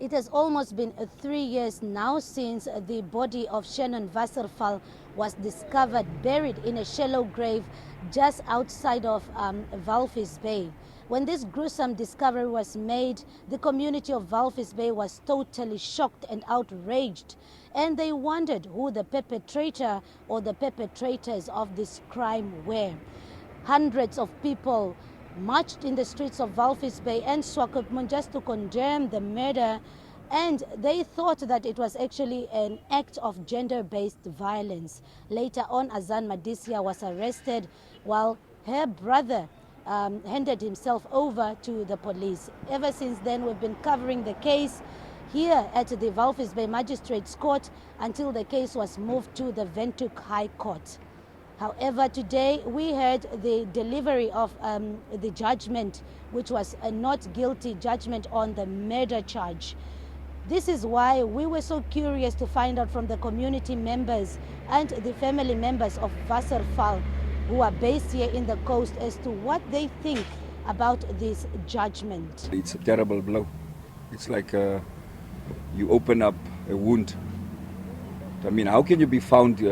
It has almost been 3 years now since the body of Shannon Wasserfall was discovered buried in a shallow grave just outside of Walvis Bay. When this gruesome discovery was made, the community of Walvis Bay was totally shocked and outraged, and they wondered who the perpetrator or the perpetrators of this crime were. Hundreds of people marched in the streets of Walvis Bay and Swakopmund just to condemn the murder, and they thought that it was actually an act of gender-based violence. Later on, Azaan Madisia was arrested while her brother handed himself over to the police. Ever since then, we've been covering the case here at the Walvis Bay Magistrates Court until the case was moved to the Windhoek High Court. However, today we heard the delivery of the judgment, which was a not guilty judgment on the murder charge. This is why we were so curious to find out from the community members and the family members of Wasserfall, who are based here in the coast, as to what they think about this judgment. It's a terrible blow. It's like you open up a wound. I mean, how can you be found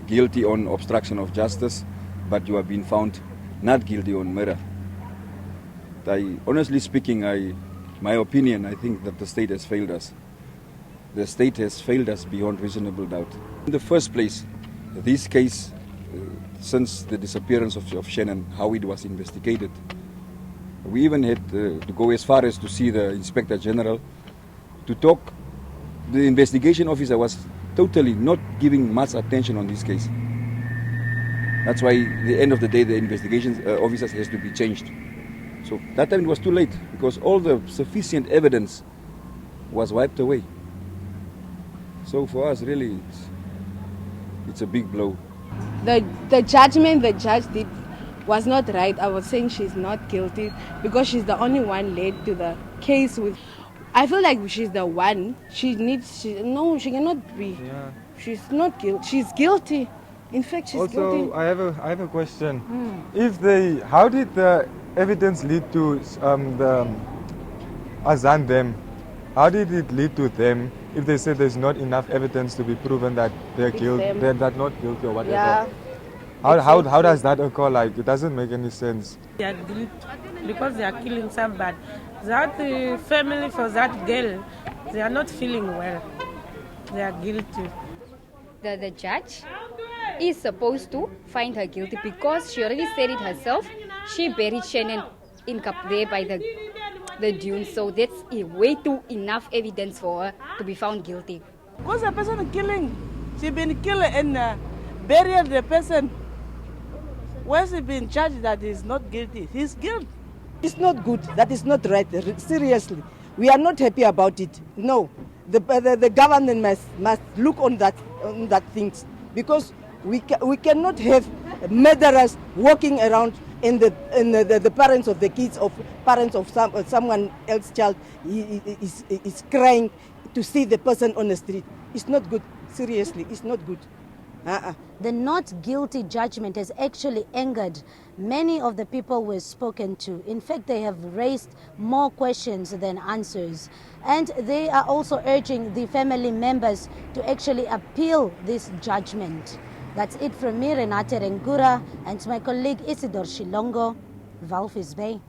guilty on obstruction of justice, but you have been found not guilty on murder? Honestly speaking, my opinion, I think that the state has failed us. The state has failed us beyond reasonable doubt. In the first place, this case, since the disappearance of Shannon, how it was investigated, we even had to go as far as to see the Inspector General to talk. The investigation officer was totally not giving much attention on this case. That's why at the end of the day, the investigation officers has to be changed. So that time it was too late, because all the sufficient evidence was wiped away. So for us, really, it's a big blow. The judgment the judge did was not right. I was saying she's not guilty because she's the only one led to the case with. I feel like she's the one. She cannot be. Yeah. She's not guilty. She's guilty. In fact, she's guilty. Also, I have a question. How did the evidence lead to the Azaan them? How did it lead to them if they said there's not enough evidence to be proven that they're not guilty or whatever? Yeah. How does that occur? Like, it doesn't make any sense. They are guilty because they are killing somebody. That family for that girl, they are not feeling well. They are guilty. The judge is supposed to find her guilty because she already said it herself. She buried Shannon in there by the dunes, so that's way too enough evidence for her to be found guilty. Because the person killing, she been killed and buried the person. Once he been charged that he is not guilty, he's guilty. It's not good. That is not right. Seriously, we are not happy about it. No, the government must look on that things, because we cannot have murderers walking around and the parents of the kids of parents of someone else's child is crying to see the person on the street. It's not good. Seriously, it's not good. The not guilty judgment has actually angered many of the people we've spoken to. In fact, they have raised more questions than answers. And they are also urging the family members to actually appeal this judgment. That's it from me, Renate Rengura, and my colleague Isidor Shilongo, Walvis Bay.